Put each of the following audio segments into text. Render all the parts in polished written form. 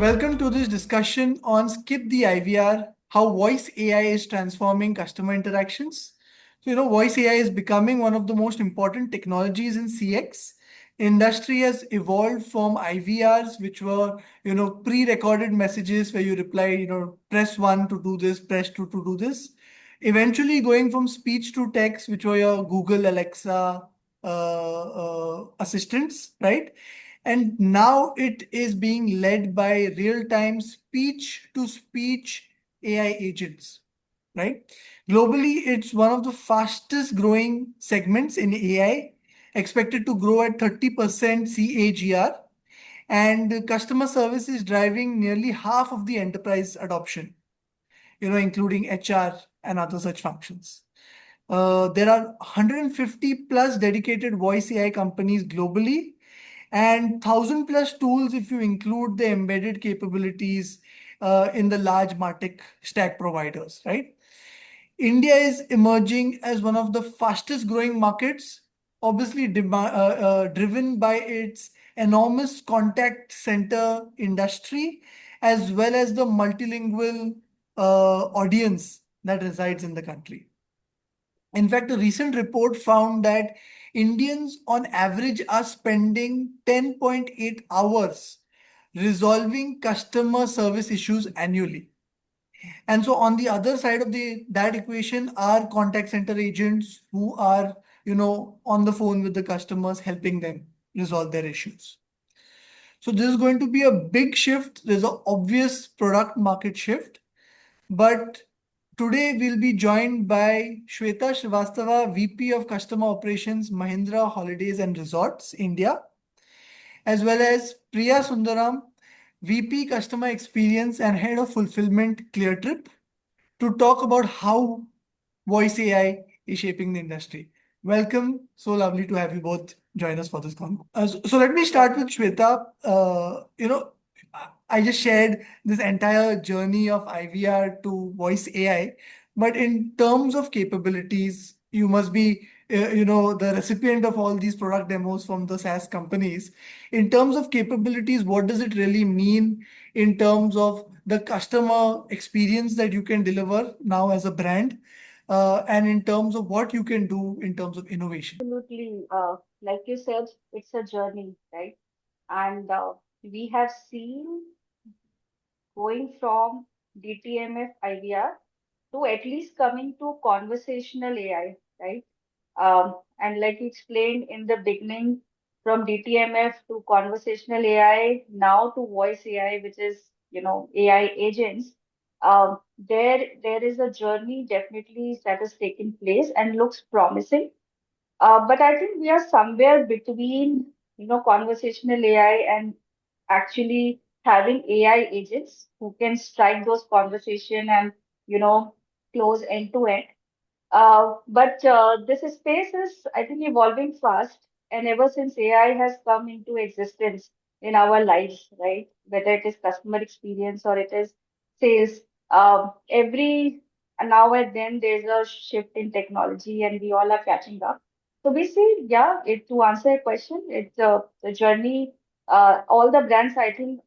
Welcome to this discussion on Skip the IVR, how voice AI is transforming customer interactions. Voice AI is becoming one of the most important technologies in CX. Industry has evolved from IVRs, which were, pre-recorded messages where you reply, press one to do this, press two to do this. Eventually going from speech to text, which were your Google, Alexa, assistants, right? And now it is being led by real-time speech-to-speech AI agents, right? Globally, it's one of the fastest growing segments in AI, expected to grow at 30% CAGR, and customer service is driving nearly half of the enterprise adoption, including HR and other such functions. There are 150 plus dedicated voice AI companies globally, and 1,000 plus tools if you include the embedded capabilities in the large MarTech stack providers, right? India is emerging as one of the fastest growing markets, obviously driven by its enormous contact center industry, as well as the multilingual audience that resides in the country. In fact, a recent report found that Indians on average are spending 10.8 hours resolving customer service issues annually. And so on the other side of that equation are contact center agents who are, on the phone with the customers, helping them resolve their issues. So this is going to be a big shift. There's an obvious product market shift, but today we'll be joined by Shweta Srivastava, VP of Customer Operations, Mahindra Holidays and Resorts India, as well as Priyaah Sundaram, VP Customer Experience and Head of Fulfillment, ClearTrip, to talk about how voice AI is shaping the industry. Welcome. So lovely to have you both join us for this conversation. So let me start with Shweta. I just shared this entire journey of IVR to voice AI, but in terms of capabilities, you must be, the recipient of all these product demos from the SaaS companies. In terms of capabilities, what does it really mean in terms of the customer experience that you can deliver now as a brand, and in terms of what you can do in terms of innovation? Absolutely. Like you said, it's a journey, right? And we have seen going from DTMF IVR to at least coming to conversational AI, right? And like you explained in the beginning, from DTMF to conversational AI, now to voice AI, which is, AI agents. There is a journey definitely that has taken place and looks promising. But I think we are somewhere between, conversational AI and actually having AI agents who can strike those conversation and, you know, close end to end. But this space is, I think, evolving fast. And ever since AI has come into existence in our lives, right? Whether it is customer experience or it is sales, every now and then there's a shift in technology and we all are catching up. So we see, yeah, to answer your question, it's the journey. All the brands, I think,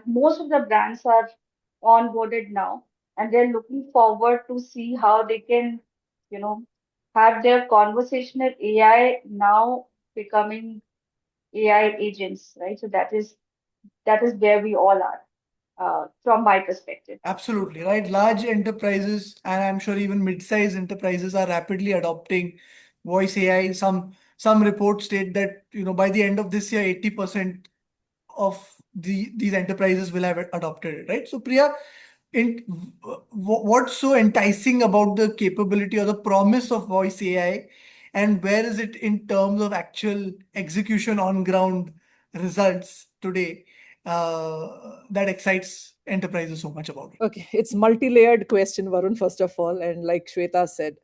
most of the brands are onboarded now, and they're looking forward to see how they can, you know, have their conversational AI now becoming AI agents, right? So that is where we all are, from my perspective. Absolutely, right. Large enterprises, and I'm sure even mid-sized enterprises are rapidly adopting voice AI. Some reports state that, by the end of this year, 80% of these enterprises will have adopted it, right? So Priya, in what's so enticing about the capability or the promise of voice AI, and where is it in terms of actual execution on ground results today, that excites enterprises so much about it? Okay, it's multi-layered question, Varun, first of all. And like Shweta said,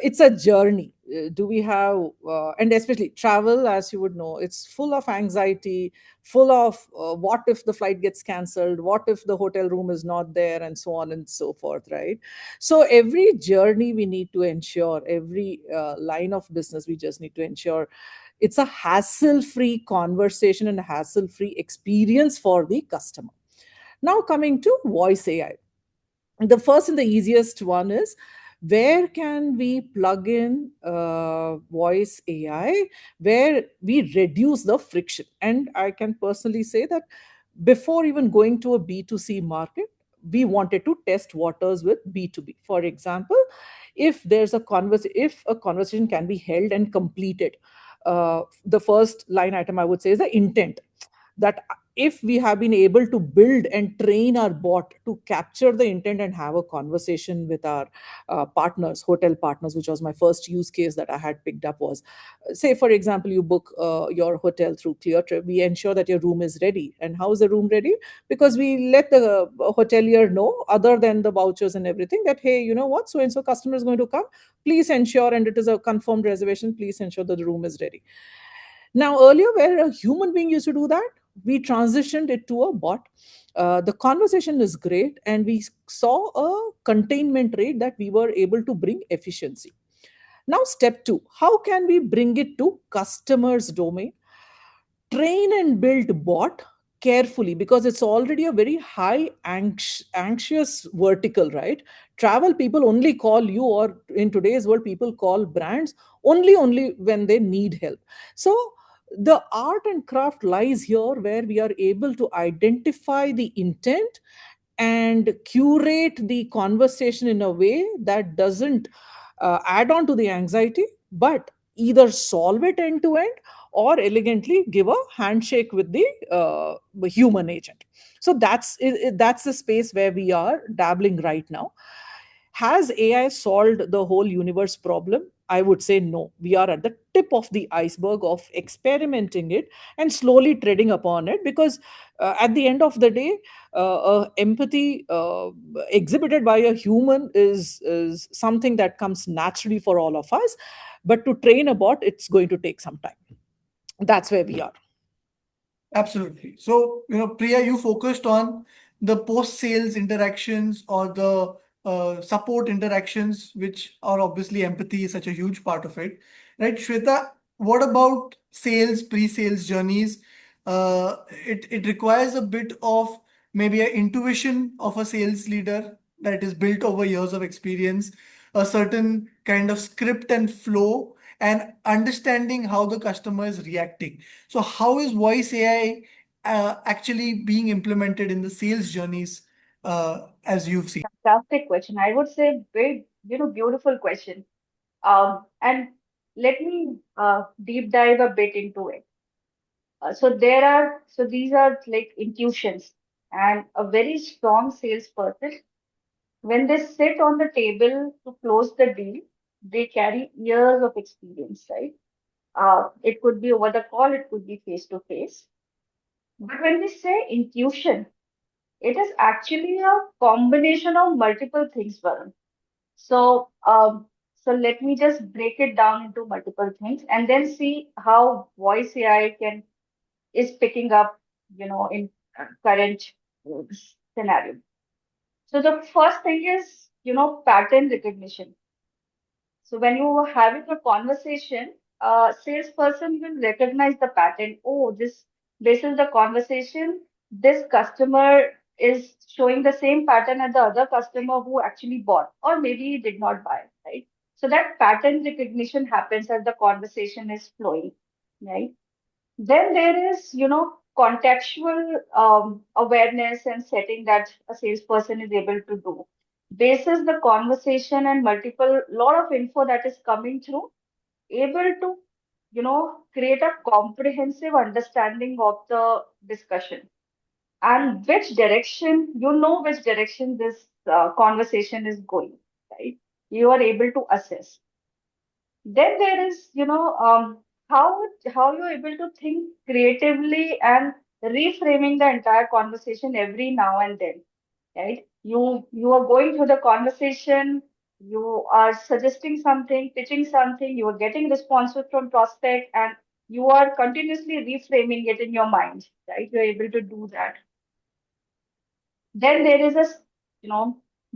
it's a journey. Do we have, and especially travel, as you would know, it's full of anxiety, full of what if the flight gets cancelled, what if the hotel room is not there, and so on and so forth, right? So every journey we need to ensure, every line of business, we just need to ensure it's a hassle-free conversation and a hassle-free experience for the customer. Now, coming to voice AI, the first and the easiest one is, where can we plug in voice AI where we reduce the friction? And I can personally say that before even going to a B2C market, we wanted to test waters with B2B. For example, if a conversation can be held and completed, the first line item I would say is the intent. That if we have been able to build and train our bot to capture the intent and have a conversation with our partners, hotel partners, which was my first use case that I had picked up, was, say for example, you book your hotel through ClearTrip, we ensure that your room is ready. And how is the room ready? Because we let the hotelier know, other than the vouchers and everything, that hey, you know what, so and so customer is going to come, please ensure, and it is a confirmed reservation, please ensure that the room is ready. Now, earlier, where a human being used to do that, we transitioned it to a bot. The conversation is great, and we saw a containment rate that we were able to bring efficiency. Now, step two, how can we bring it to customers' domain? Train and build bot carefully, because it's already a very high anxious vertical, right? Travel people only call you, or in today's world people call brands only when they need help. So the art and craft lies here, where we are able to identify the intent and curate the conversation in a way that doesn't add on to the anxiety, but either solve it end to end, or elegantly give a handshake with the human agent. So that's the space where we are dabbling right now. Has AI solved the whole universe problem? I would say no. We are at the tip of the iceberg of experimenting it and slowly treading upon it, because at the end of the day, empathy exhibited by a human is something that comes naturally for all of us. But to train a bot, it's going to take some time. That's where we are. Absolutely. So, Priya, you focused on the post-sales interactions or the support interactions, which are obviously empathy is such a huge part of it, right? Shweta, what about sales, pre-sales journeys? It requires a bit of maybe an intuition of a sales leader that is built over years of experience, a certain kind of script and flow, and understanding how the customer is reacting. So how is voice AI actually being implemented in the sales journeys as you've seen? Fantastic question. I would say very, beautiful question. And let me deep dive a bit into it. So these are like intuitions, and a very strong salesperson, when they sit on the table to close the deal, they carry years of experience, right? It could be over the call, it could be face to face. But when we say intuition, it is actually a combination of multiple things, Varun. So, so let me just break it down into multiple things and then see how voice AI can is picking up, in current uh, scenario. So the first thing is, pattern recognition. So when you are having a conversation, salesperson will recognize the pattern. Oh, this is the conversation. This customer is showing the same pattern as the other customer who actually bought, or maybe did not buy, right? So that pattern recognition happens as the conversation is flowing, right? Then there is, contextual awareness and setting that a salesperson is able to do. Basis the conversation and multiple lot of info that is coming through, able to, create a comprehensive understanding of the discussion and which direction this conversation is going, right? You are able to assess. Then there is, how you're able to think creatively and reframing the entire conversation every now and then, right? You are going through the conversation, you are suggesting something, pitching something, you are getting responses from prospect, and you are continuously reframing it in your mind, right? You're able to do that. Then there is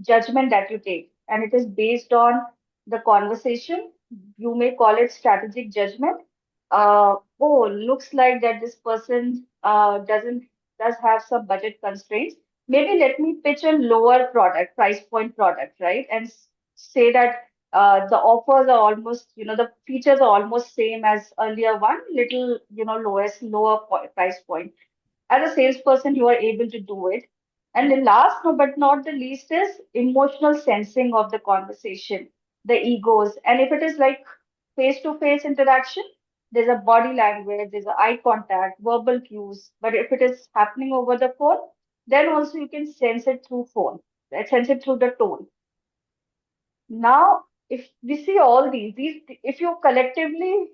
judgment that you take, and it is based on the conversation. You may call it strategic judgment. Oh, looks like that this person does have some budget constraints. maybe let me pitch a lower product, price point product, right? And say that the offers are almost, the features are almost same as earlier one, little, price point. As a salesperson, you are able to do it. And the last but not the least is emotional sensing of the conversation, the egos. And if it is like face to face interaction, there's a body language, there's a eye contact, verbal cues. But if it is happening over the phone, then also you can sense it through phone, right? Sense it through the tone. Now, if we see all these, if you collectively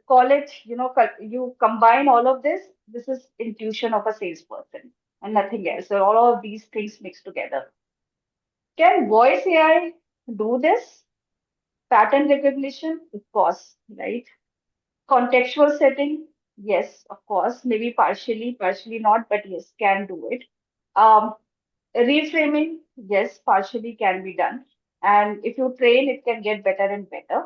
call it, you combine all of this is intuition of a salesperson and nothing else. So all of these things mixed together. Can voice AI do this? Pattern recognition, of course, right? Contextual setting, yes, of course, maybe partially not, but yes, can do it. Um, Reframing, yes, partially can be done. And if you train, it can get better and better.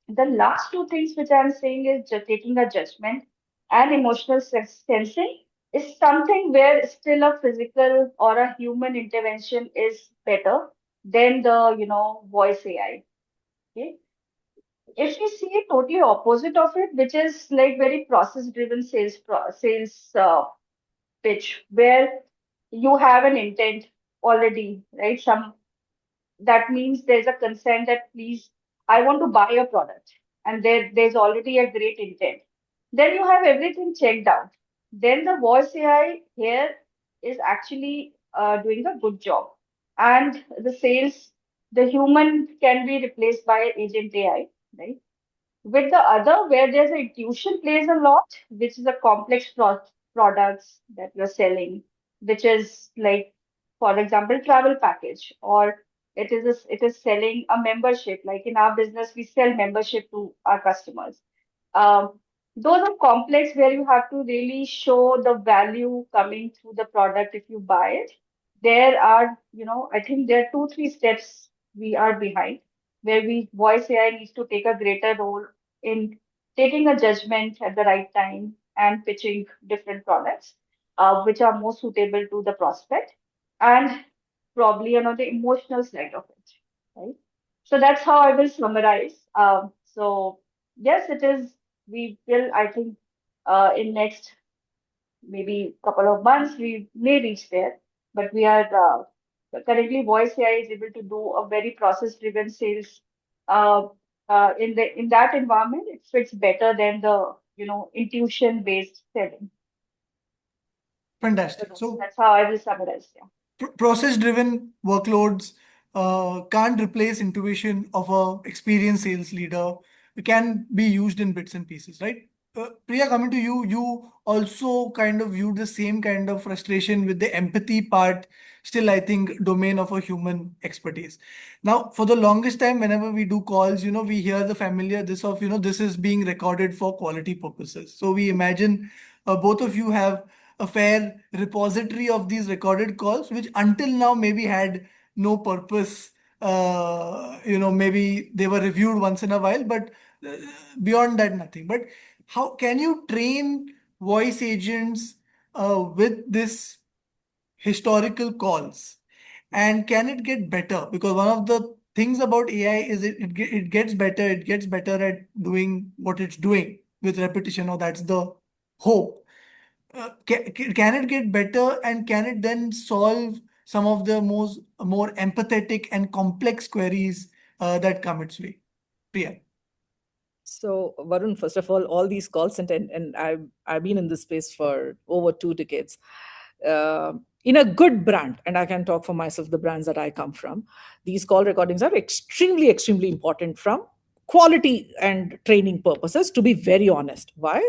The last two things which I'm saying is taking a judgment and emotional sensing is something where still a physical or a human intervention is better than the, voice AI. Okay. If you see a totally opposite of it, which is like very process driven sales pitch, where you have an intent already, right? That means there's a consent that please, I want to buy a product, and there's already a great intent. Then you have everything checked out. Then the voice AI here is actually doing a good job, and the sales, the human can be replaced by agent AI, right? With the other, where there's a intuition plays a lot, which is a complex products that you're selling, which is like, for example, travel package, or it is selling a membership. Like in our business, we sell membership to our customers. Um, those are complex where you have to really show the value coming through the product if you buy it. There are, I think there are two, three steps we are behind where we voice AI needs to take a greater role in taking a judgment at the right time and pitching different products, which are more suitable to the prospect and probably, the emotional side of it, right? So that's how I will summarize. So yes, it is. We will, I think, in next maybe couple of months, we may reach there. But we are currently voice AI is able to do a very process-driven sales. Uh, in that environment, it fits better than the intuition-based selling. So Fantastic. that's So that's how I will summarize. Yeah. process driven workloads can't replace intuition of a experienced sales leader. It can be used in bits and pieces, right? Priya, coming to you, you also kind of viewed the same kind of frustration with the empathy part, still I think domain of a human expertise. Now for the longest time, whenever we do calls, we hear the familiar this of, this is being recorded for quality purposes. So we imagine both of you have a fair repository of these recorded calls, which until now maybe had no purpose. Maybe they were reviewed once in a while, but uh, beyond that, nothing. But how can you train voice agents with this historical calls? And can it get better? Because one of the things about AI is it gets better. It gets better at doing what it's doing with repetition, or that's the hope. Can it get better, and can it then solve some of the more empathetic and complex queries that come its way? Priya. So, Varun, first of all these call center, and I've been in this space for over 2 decades. Uh, in a good brand, and I can talk for myself, the brands that I come from, these call recordings are extremely, extremely important from quality and training purposes, to be very honest. Why?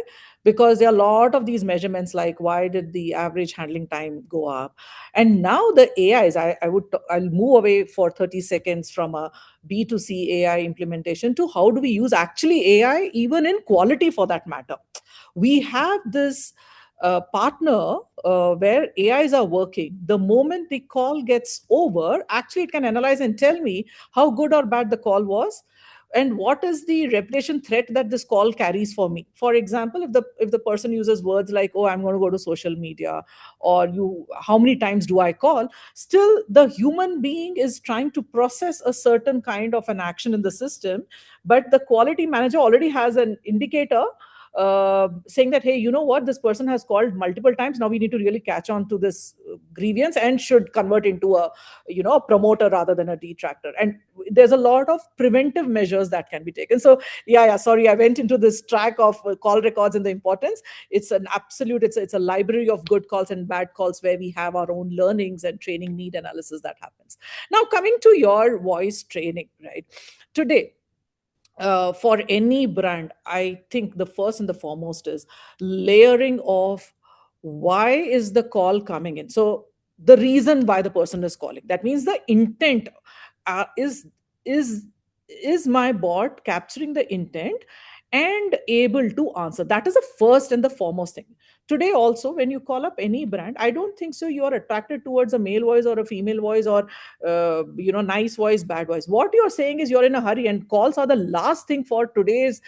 Because there are a lot of these measurements, like why did the average handling time go up? And now the AIs, I'll move away for 30 seconds from a B2C AI implementation to how do we use actually AI even in quality, for that matter. We have this partner where AIs are working, the moment the call gets over, actually it can analyze and tell me how good or bad the call was, and what is the reputation threat that this call carries for me. For example, if the person uses words like, oh, I'm going to go to social media, or you, how many times do I call, still the human being is trying to process a certain kind of an action in the system, but the quality manager already has an indicator saying that, hey, you know what, this person has called multiple times, now we need to really catch on to this grievance and should convert into a, a promoter rather than a detractor. And there's a lot of preventive measures that can be taken. So yeah, sorry, I went into this track of call records and the importance. It's an absolute, it's a library of good calls and bad calls where we have our own learnings and training need analysis that happens. Now coming to your voice training, right? Today, for any brand, I think the first and the foremost is layering of why is the call coming in. So the reason why the person is calling, that means the intent, uh, is is is my bot capturing the intent and able to answer. That is the first and the foremost thing. Today also, when you call up any brand, I don't think so you are attracted towards a male voice or a female voice, or nice voice, bad voice. What you're saying is you're in a hurry, and calls are the last thing for today's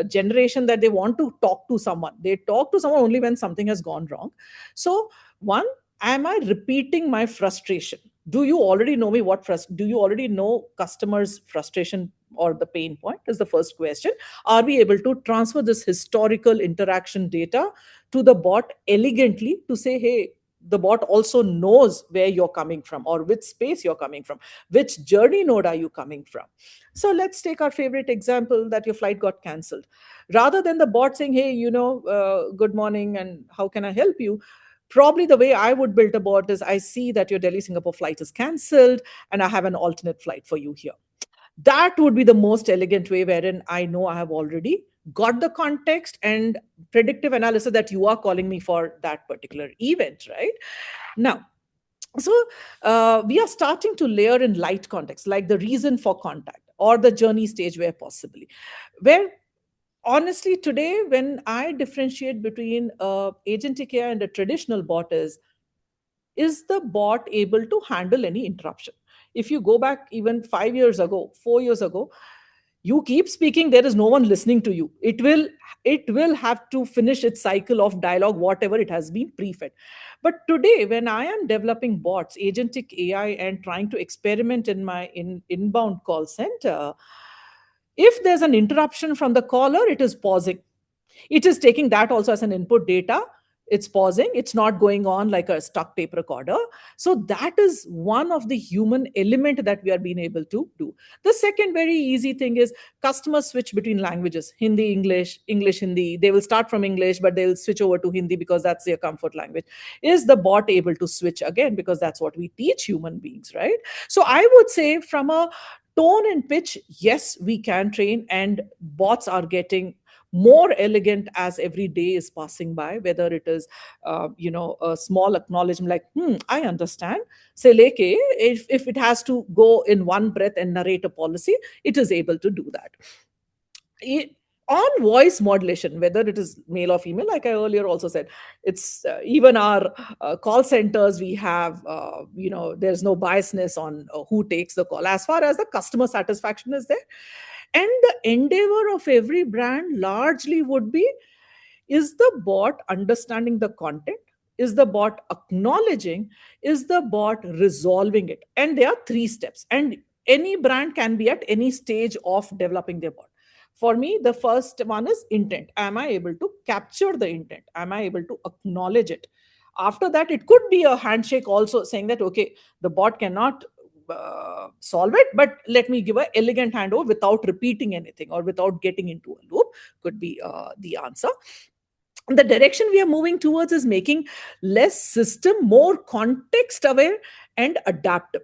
generation, that they want to talk to someone. They talk to someone only when something has gone wrong. So one, am I repeating my frustration? Do you already know me? Do you already know customers frustration or the pain point, is the first question. Are we able to transfer this historical interaction data to the bot elegantly to say, hey, the bot also knows where you're coming from, or which space you're coming from, which journey node are you coming from. So let's take our favorite example, that your flight got cancelled. Rather than the bot saying, hey, good morning and how can I help you, probably the way I would build a bot is, I see that your Delhi Singapore flight is cancelled and I have an alternate flight for you here. That would be the most elegant way, wherein I know I have already got the context and predictive analysis that you are calling me for that particular event, right? Now, so we are starting to layer in light context, like the reason for contact or the journey stage, where possibly, where honestly today, when I differentiate between agentic AI and a traditional bot, is the bot able to handle any interruption? If you go back even 5 years ago, 4 years ago, you keep speaking, there is no one listening to you. It will have to finish its cycle of dialogue, whatever it has been prefed. But today, when I am developing bots, agentic AI, and trying to experiment in my inbound call center, if there's an interruption from the caller, it is pausing. It is taking that also as an input data. It's pausing. It's not going on like a stuck tape recorder. So that is one of the human element that we are being able to do. The second very easy thing is customers switch between languages: Hindi, English, English, Hindi. They will start from English, but they'll switch over to Hindi because that's their comfort language. Is the bot able to switch again? Because that's what we teach human beings, right? So I would say, from a tone and pitch, yes, we can train, and bots are getting more elegant as every day is passing by, whether it is a small acknowledgement like, I understand, say leke, if it has to go in one breath and narrate a policy, it is able to do that. it, on voice modulation, whether it is male or female, like I earlier also said, it's even our call centers, we have there's no biasness on who takes the call, as far as the customer satisfaction is there. And the endeavor of every brand largely would be, is the bot understanding the content, is the bot acknowledging, is the bot resolving it? And there are three steps, and any brand can be at any stage of developing their bot. For me, the first one is intent. Am I able to capture the intent? Am I able to acknowledge it? After that, it could be a handshake also, saying that, okay, the bot cannot solve it, but let me give an elegant handover without repeating anything or without getting into a loop, could be the answer. The direction we are moving towards is making less system, more context aware and adaptive.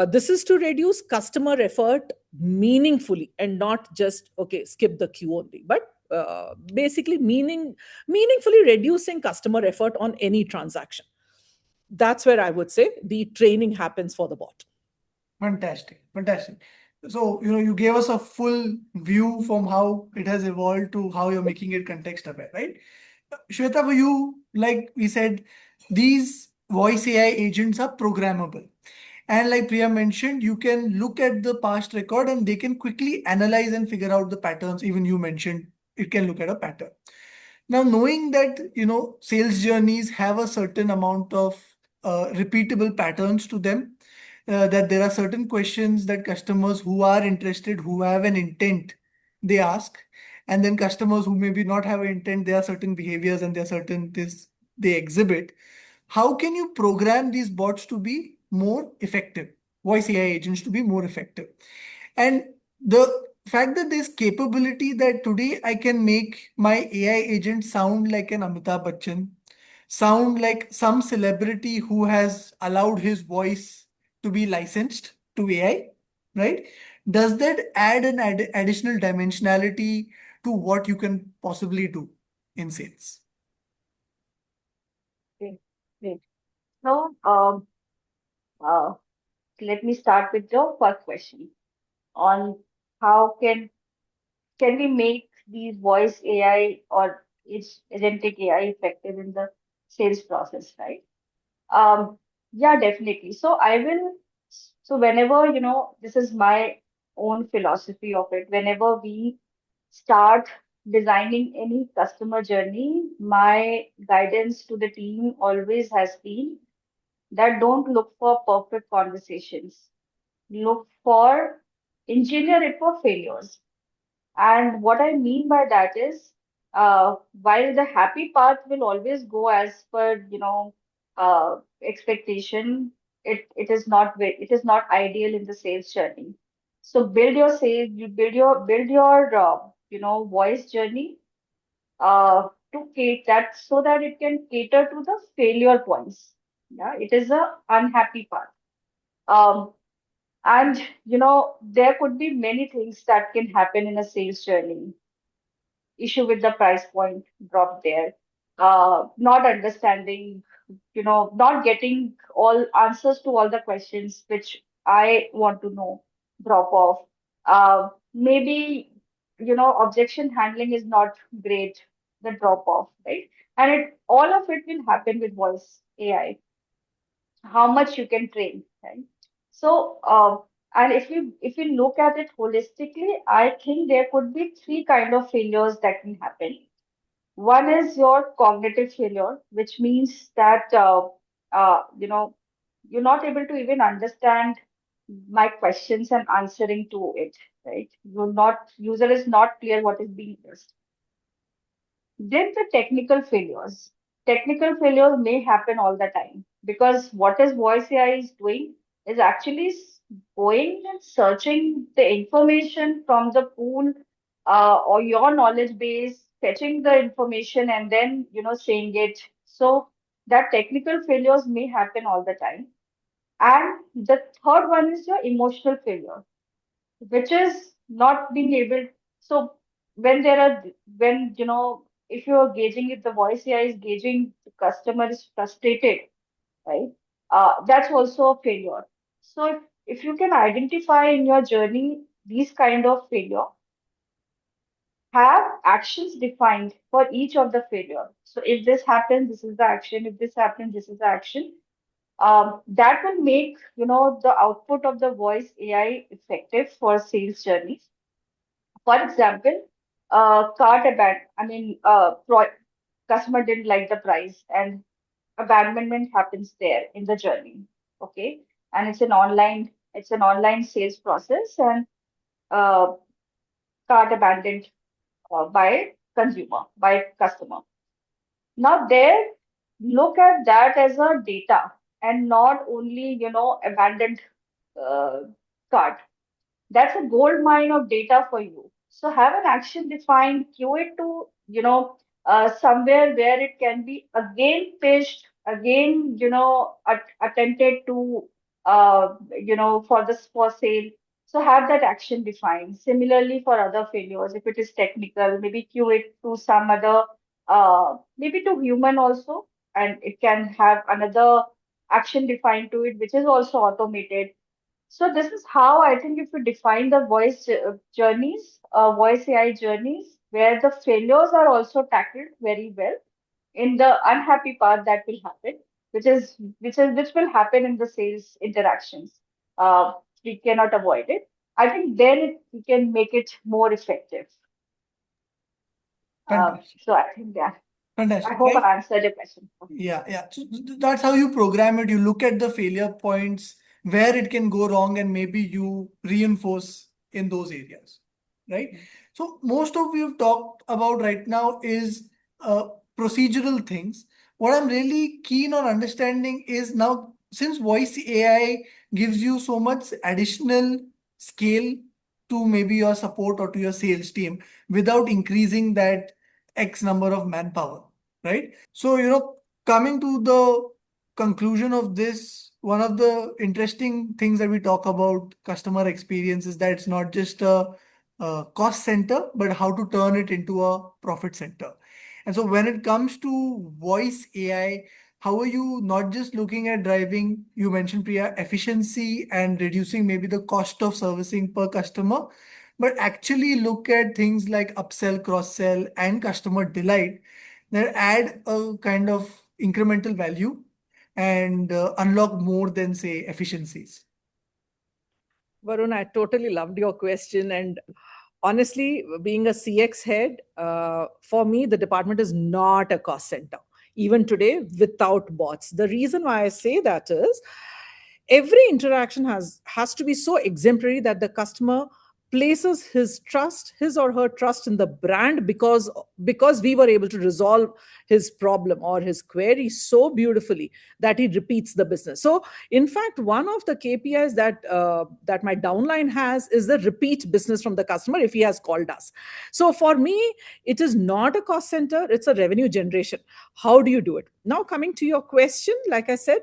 This is to reduce customer effort meaningfully, and not just, okay, skip the queue only, but basically meaningfully reducing customer effort on any transaction. That's where I would say the training happens for the bot. Fantastic, fantastic. So, you gave us a full view from how it has evolved to how you're making it context aware, right? Shweta, for you, like we said, these voice AI agents are programmable. And like Priya mentioned, you can look at the past record and they can quickly analyze and figure out the patterns. Even you mentioned it can look at a pattern. Now, knowing that, sales journeys have a certain amount of repeatable patterns to them, that there are certain questions that customers who are interested, who have an intent, they ask, and then customers who maybe not have an intent, there are certain behaviors and there are certain this they exhibit. How can you program these bots to be more effective, voice AI agents to be more effective? And the fact that there's capability that today I can make my AI agent sound like an Amitabh Bachchan, sound like some celebrity who has allowed his voice to be licensed to AI, right? Does that add an additional dimensionality to what you can possibly do in sales? Great. Great. So, uh, let me start with the first question on how can we make these voice AI or agentic AI effective in the sales process, right? Yeah, definitely. So whenever, this is my own philosophy of it, whenever we start designing any customer journey, my guidance to the team always has been that don't look for perfect conversations. Look for engineer it for failures. And what I mean by that is, while the happy path will always go as per, expectation, it is not ideal in the sales journey. So build your, voice journey, to cater that so that it can cater to the failure points. Yeah, it is a unhappy path. Um, and there could be many things that can happen in a sales journey. Issue with the price point drop there. Not understanding, not getting all answers to all the questions which I want to know, drop off. Maybe, objection handling is not great, the drop off, right? And all of it will happen with voice AI, how much you can train, right? So, and if you look at it holistically, I think there could be three kind of failures that can happen. One is your cognitive failure, which means that you're not able to even understand my questions and answering to it, right? User is not clear what is being asked. Then the technical failures. Technical failures may happen all the time because what is voice AI is doing is actually going and searching the information from the pool, or your knowledge base, fetching the information and then saying it. So that technical failures may happen all the time. And the third one is your emotional failure, which is not being able. So when there are when if you're gauging, if the voice AI is gauging the customer is frustrated, right? That's also a failure. So if you can identify in your journey these kind of failure, have actions defined for each of the failure. So if this happens, this is the action. If this happens, this is the action. That will make the output of the voice AI effective for sales journeys. For example, cart abandon. I mean, customer didn't like the price, and abandonment happens there in the journey. Okay, and it's an online sales process, and uh, cart abandoned by consumer, by customer. Now there, look at that as a data and not only abandoned uh, cart. That's a gold mine of data for you. So have an action defined, queue it to, somewhere where it can be again pitched, again, attempted to, for sale. So have that action defined. Similarly for other failures, if it is technical, maybe queue it to some other, maybe to human also, and it can have another action defined to it, which is also automated. So this is how I think if you define the voice AI journeys, where the failures are also tackled very well. in the unhappy part that will happen, which will happen in the sales interactions. Uh, we cannot avoid it. I think then we can make it more effective. Fantastic. So I think that I Fantastic. hope I answered your question. Yeah, yeah. So that's how you program it. You look at the failure points where it can go wrong, and maybe you reinforce in those areas, right? So most of we've talked about right now is procedural things. What I'm really keen on understanding is now, since voice AI gives you so much additional scale to maybe your support or to your sales team without increasing that X number of manpower, right? So, coming to the conclusion of this, one of the interesting things that we talk about customer experience is that it's not just a cost center, but how to turn it into a profit center. And so, when it comes to voice AI, how are you not just looking at driving, you mentioned Priya, efficiency and reducing maybe the cost of servicing per customer, but actually look at things like upsell, cross sell, and customer delight that add a kind of incremental value and unlock more than, say, efficiencies. Varun, I totally loved your question. And honestly, being a CX head, for me, the department is not a cost center, even today, without bots. The reason why I say that is every interaction has to be so exemplary that the customer places his or her trust in the brand, because we were able to resolve his problem or his query so beautifully that he repeats the business. So in fact, one of the KPIs that my downline has is the repeat business from the customer if he has called us. So for me, it is not a cost center, it's a revenue generation. How do you do it? Now coming to your question, like I said,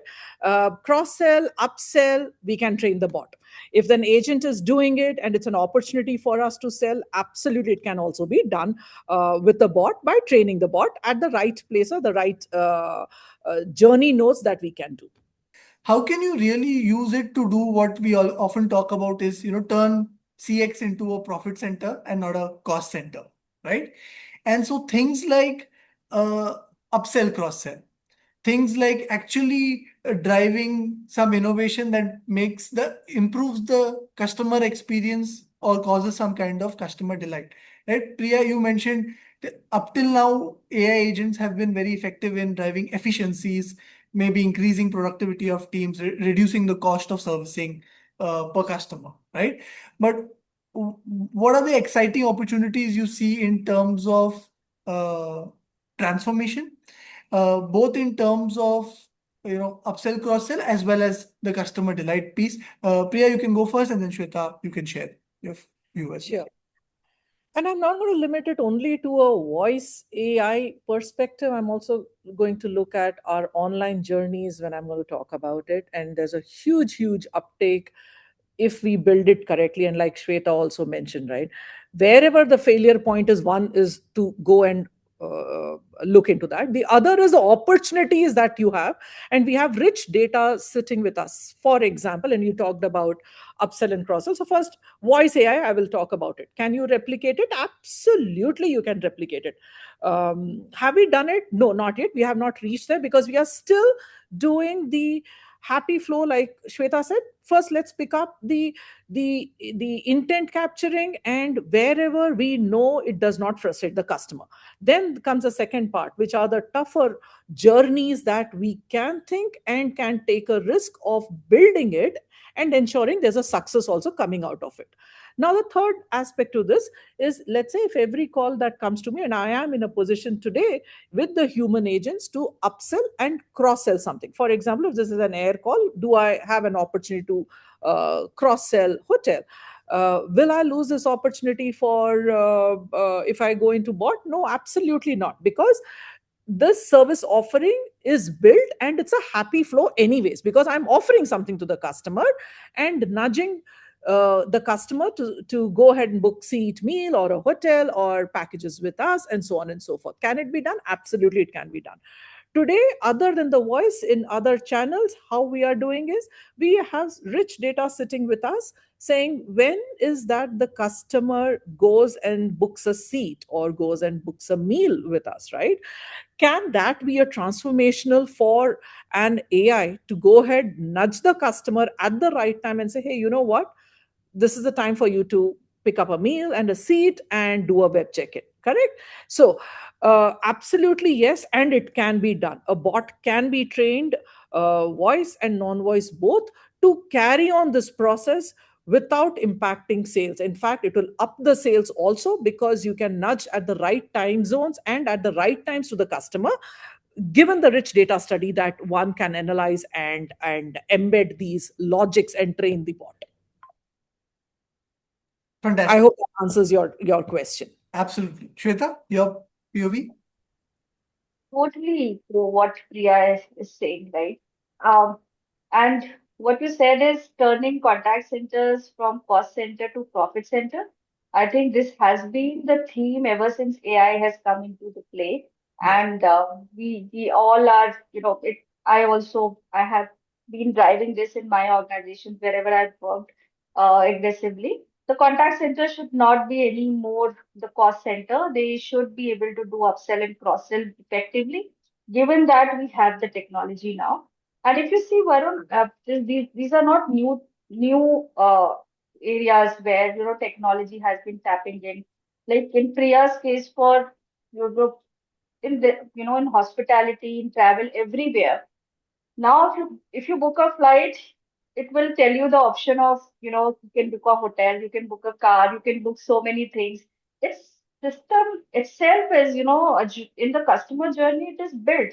cross sell, upsell, we can train the bot. If an agent is doing it and it's an opportunity for us to sell, absolutely it can also be done with the bot by training the bot at the right place or the right journey notes that we can do. How can you really use it to do what we all often talk about is, turn CX into a profit center and not a cost center, right? And so things like uh, upsell, cross sell, things like actually driving some innovation that improves the customer experience or causes some kind of customer delight, right? Priya, you mentioned up till now AI agents have been very effective in driving efficiencies, maybe increasing productivity of teams, reducing the cost of servicing per customer, right? But what are the exciting opportunities you see in terms of uh, transformation, both in terms of upsell, cross sell, as well as the customer delight piece? Priya, you can go first, and then Shweta, you can share your view as well. Sure. And I'm not going to limit it only to a voice AI perspective. I'm also going to look at our online journeys when I'm going to talk about it. And there's a huge, huge uptake if we build it correctly. And like Shweta also mentioned, right, wherever the failure point is, one is to go and look into that. The other is the opportunities that you have, and we have rich data sitting with us. For example, and you talked about upsell and cross sell. So first, voice AI, I will talk about it. Can you replicate it? Absolutely, you can replicate it. Have we done it? No, not yet. We have not reached there because we are still doing the happy flow, like Shweta said. First, let's pick up the intent capturing, and wherever we know it does not frustrate the customer, then comes the second part, which are the tougher journeys that we can think and can take a risk of building it and ensuring there's a success also coming out of it. Now the third aspect to this is, let's say if every call that comes to me and I am in a position today with the human agents to upsell and cross sell something. For example, if this is an air call, do I have an opportunity to cross sell hotel? Will I lose this opportunity for if I go into bot? No, absolutely not, because this service offering is built and it's a happy flow anyways, because I'm offering something to the customer and nudging the customer to go ahead and book seat meal or a hotel or packages with us and so on and so forth. Can it be done? Absolutely, it can be done. Today, other than the voice in other channels, how we are doing is we have rich data sitting with us saying when is that the customer goes and books a seat or goes and books a meal with us, right? Can that be a transformational for an AI to go ahead, nudge the customer at the right time and say, hey, you know what? This is the time for you to pick up a meal and a seat and do a web check-in, correct? So absolutely yes, and it can be done. A bot can be trained, voice and non-voice both, to carry on this process without impacting sales. In fact, it will up the sales also, because you can nudge at the right time zones and at the right times to the customer, given the rich data study that one can analyze and embed these logics and train the bot. I Fantastic. hope that answers your question. Absolutely. Shweta, your POV? Totally to what Priya is saying, right? Um, and what you said is turning contact centers from cost center to profit center. I think this has been the theme ever since AI has come into the play, Yeah. and we all are, it. I have been driving this in my organization wherever I've worked aggressively. The contact center should not be any more the cost center. They should be able to do upsell and cross sell effectively, given that we have the technology now. And if you see, Varun, these are not new areas where technology has been tapping in. Like in Priya's case, for Europe, in the in hospitality, in travel, everywhere. Now, if you book a flight, it will tell you the option of you can book a hotel, you can book a car, you can book so many things. Its system itself is in the customer journey, it is built.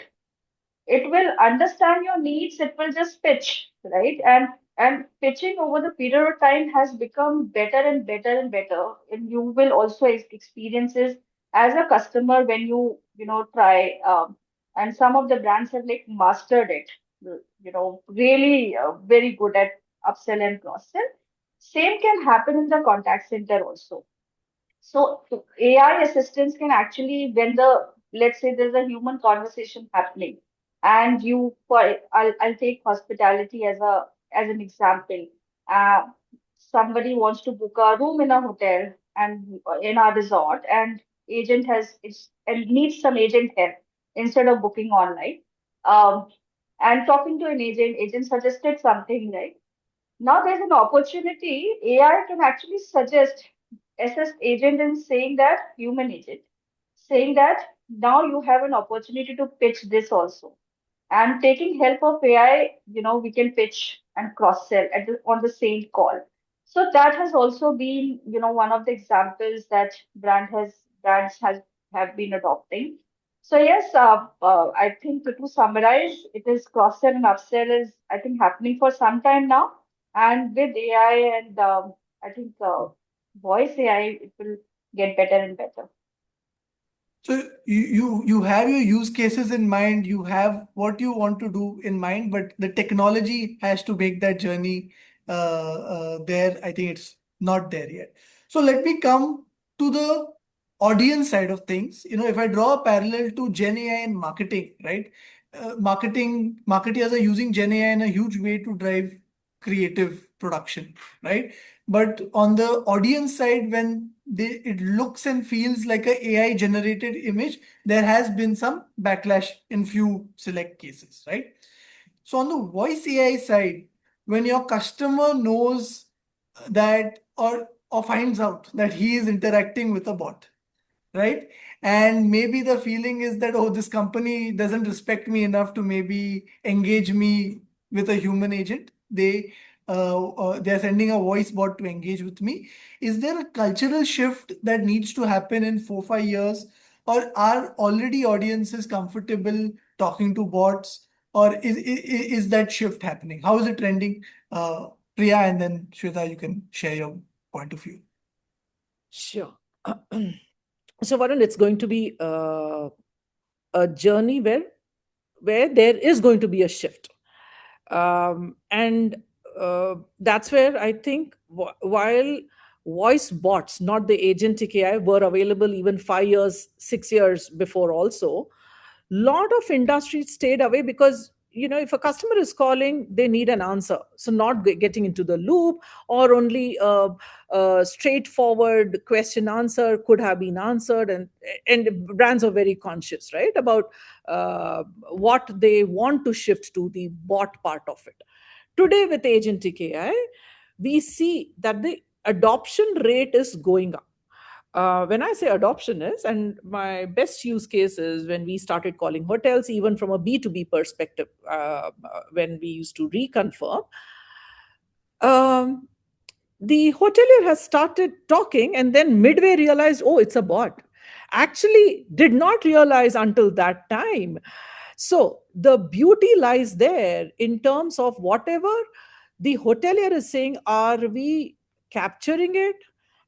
It will understand your needs. It will just pitch, right? And pitching over the period of time has become better and better and better. And you will also experiences as a customer when you try. And some of the brands have like mastered it. Really very good at upsell and cross sell. Same can happen in the contact center also. So AI assistants can actually, when let's say there's a human conversation happening, and I'll take hospitality as an example. Uh, Somebody wants to book a room in a hotel and in our resort, and agent has it's and needs some agent help instead of booking online. Um, and talking to an agent suggested something, right? Now there's an opportunity. AI can actually suggest assist agent in saying that human agent, saying that now you have an opportunity to pitch this also. And taking help of AI, we can pitch and cross sell on the same call. So that has also been, one of the examples that brands has have been adopting. So yes, I think to summarize, it is cross sell and upsell is I think happening for some time now, and with AI and I think voice AI, it will get better and better. So you have your use cases in mind, you have what you want to do in mind, but the technology has to make that journey there. I think it's not there yet. So let me come to the audience side of things. If I draw a parallel to Gen AI and marketing, right? Marketers are using Gen AI in a huge way to drive creative production, right? But on the audience side, when it looks and feels like a AI generated image, there has been some backlash in few select cases, right? So on the voice AI side, when your customer knows that or finds out that he is interacting with a bot, right? And maybe the feeling is that, oh, this company doesn't respect me enough to maybe engage me with a human agent. They're sending a voice bot to engage with me. Is there a cultural shift that needs to happen in 4 5 years, or are already audiences comfortable talking to bots, or is that shift happening? How is it trending? Priya, and then Shweta, you can share your point of view. Sure. So, Varun, it's going to be a journey where there is going to be a shift, and that's where I think while voice bots, not the agentic AI, were available even 5 years, 6 years before also, Lot of industries stayed away because, if a customer is calling, they need an answer. So not getting into the loop, or only a straightforward question answer could have been answered. And brands are very conscious, right, about what they want to shift to the bot part of it. Today with agentic AI, we see that the adoption rate is going up. When I say adoption is, and my best use case is when we started calling hotels, even from a B2B perspective, when we used to reconfirm, um, the hotelier has started talking and then midway realized, oh, it's a bot. Actually, did not realize until that time. So the beauty lies there in terms of whatever the hotelier is saying, are we capturing it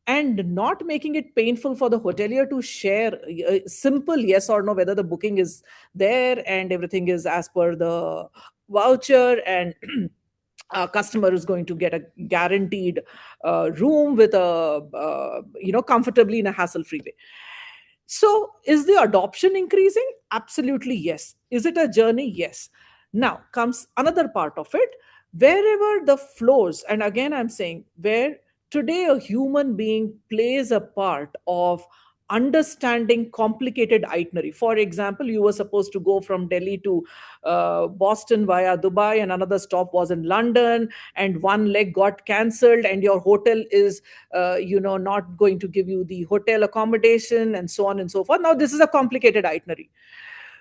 and not making it painful for the hotelier to share a simple yes or no, whether the booking is there and everything is as per the voucher, and a customer is going to get a guaranteed room with a comfortably in a hassle free way. So, is the adoption increasing? Absolutely, yes. Is it a journey? Yes. Now comes another part of it. Wherever the flows, and again, I'm saying where today a human being plays a part of understanding complicated itinerary. For example, you were supposed to go from Delhi to Boston via Dubai, and another stop was in London, and one leg got cancelled, and your hotel is not going to give you the hotel accommodation, and so on and so forth. Now this is a complicated itinerary.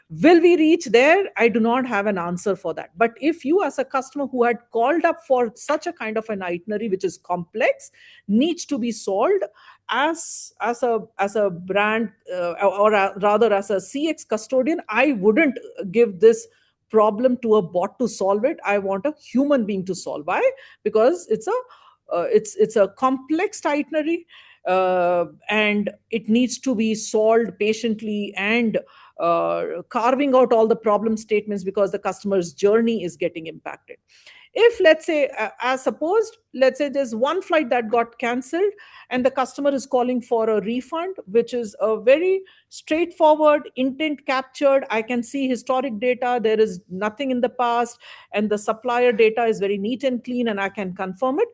Will we reach there? I do not have an answer for that. But if you, as a customer who had called up for such a kind of an itinerary which is complex, needs to be solved, as a brand, rather as a CX custodian, I wouldn't give this problem to a bot to solve it. I want a human being to solve. Why? Because it's a complex itinerary, and it needs to be solved patiently, and carving out all the problem statements, because the customer's journey is getting impacted. If, let's say, as supposed, let's say there's one flight that got cancelled and the customer is calling for a refund, which is a very straightforward intent captured. I can see historic data, there is nothing in the past, and the supplier data is very neat and clean, and I can confirm it.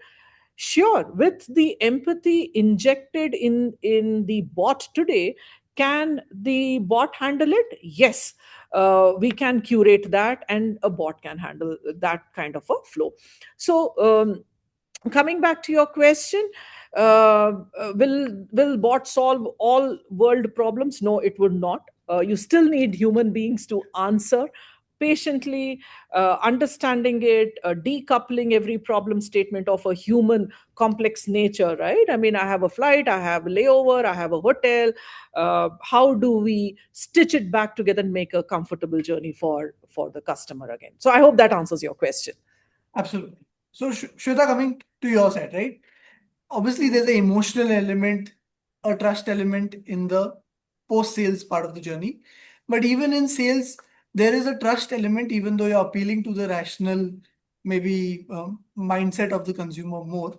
Sure, with the empathy injected in the bot today, can the bot handle it? Yes. We can curate that, and a bot can handle that kind of a flow. So, coming back to your question, will bot solve all world problems? No, it would not. You still need human beings to answer patiently, understanding it, decoupling every problem statement of a human complex nature, right? I mean, I have a flight, I have a layover, I have a hotel. How do we stitch it back together and make a comfortable journey for the customer again? So I hope that answers your question. Absolutely. So, Shweta, coming to your side, right? Obviously, there's an emotional element, a trust element in the post-sales part of the journey. But even in sales, there is a trust element, even though you're appealing to the rational, maybe mindset of the consumer more.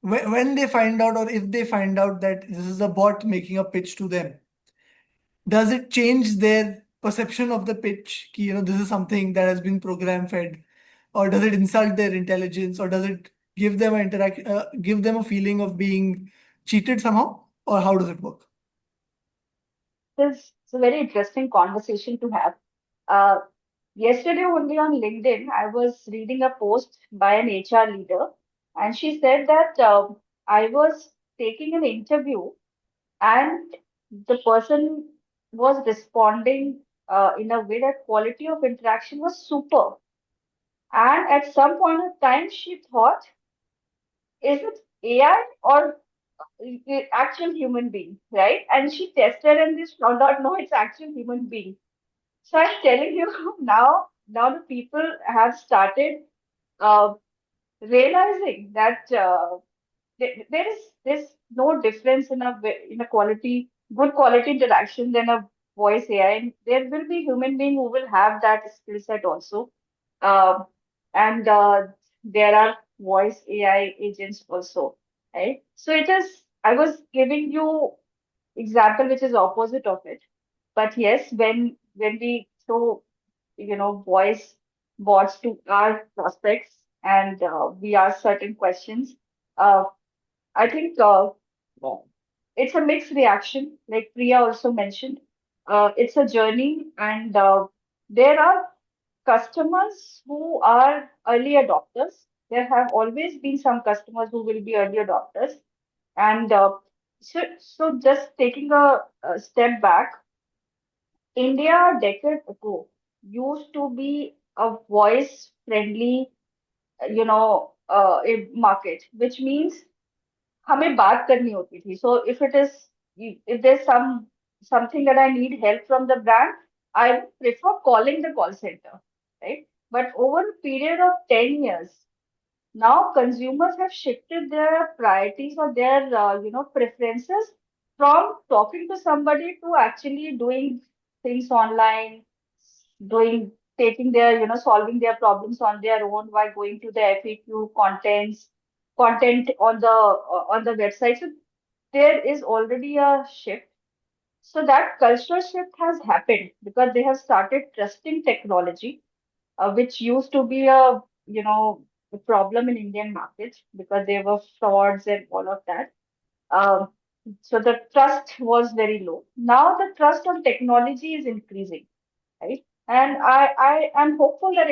When they find out, or if they find out that this is a bot making a pitch to them, does it change their perception of the pitch? This is something that has been program fed, or does it insult their intelligence, or does it give them a feeling of being cheated somehow, or how does it work? It's a very interesting conversation to have. Uh, Yesterday, only on LinkedIn, I was reading a post by an HR leader, and she said that I was taking an interview, and the person was responding in a way that quality of interaction was super. And at some point of time, she thought, is it AI or the actual human being, right? And she tested and this found out, no, it's actual human being. So I'm telling you now the people have started uh, realizing that there's no difference in a quality good quality interaction than a voice AI, and there will be human being who will have that skill set also. Um, and there are voice AI agents also, right? So it is. I was giving you example which is opposite of it, but yes, when when we throw, voice bots to our prospects and we ask certain questions, uh, I think it's a mixed reaction, like Priya also mentioned. It's a journey, and there are customers who are early adopters. There have always been some customers who will be early adopters. And so just taking a step back, India a decade ago used to be a voice friendly, a market, which means हमें बात करनी होती थी. So if there's something that I need help from the brand, I would prefer calling the call center, right? But over a period of 10 years, now consumers have shifted their priorities or their preferences from talking to somebody to actually doing things online, doing taking their solving their problems on their own by going to the FAQ content on the website. So there is already a shift. So that cultural shift has happened because they have started trusting technology, which used to be a problem in Indian markets because there were frauds and all of that. Um, so the trust was very low. Now the trust on technology is increasing, right? And I am hopeful that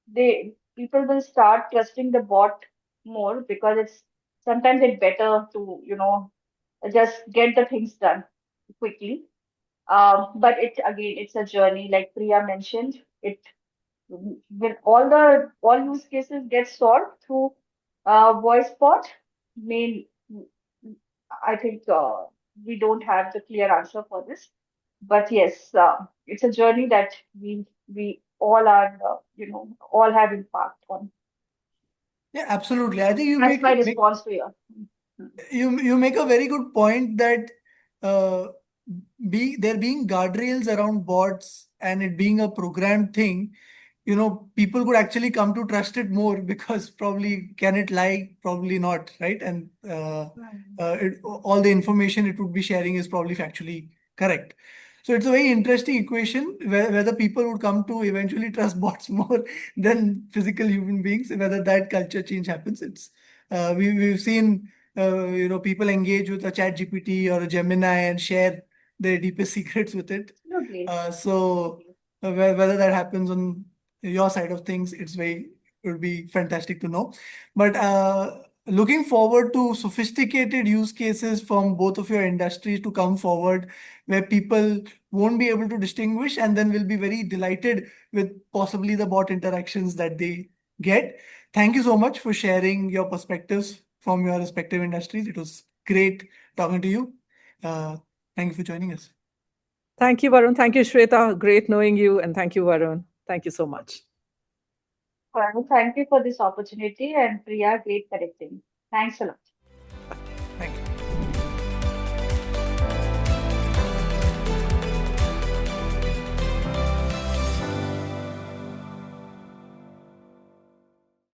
they people will start trusting the bot more because it's better to, just get the things done quickly. But it's a journey, like Priya mentioned. It Will all use cases get solved through voice bot? Main, I think we don't have the clear answer for this, but yes, it's a journey that we all are, all have impact on. Yeah, absolutely. I think That's my response to you. you make a very good point that uh, there being guardrails around bots and it being a programmed thing, people could actually come to trust it more because probably can it lie? Probably not, right? And all the information it would be sharing is probably factually correct. So it's a very interesting equation whether people would come to eventually trust bots more than physical human beings, whether that culture change happens. We've seen people engage with a chat GPT or a Gemini and share their deepest secrets with it. Absolutely, So absolutely. whether that happens on your side of things, it would be fantastic to know. But looking forward to sophisticated use cases from both of your industries to come forward, where people won't be able to distinguish, and then will be very delighted with possibly the bot interactions that they get. Thank you so much for sharing your perspectives from your respective industries. It was great talking to you. Uh, Thank you for joining us. Thank you, Varun. Thank you, Shweta. Great knowing you. And thank you, Varun. Thank you so much. Well, thank you for this opportunity, and Priya, great connecting. Thanks a lot.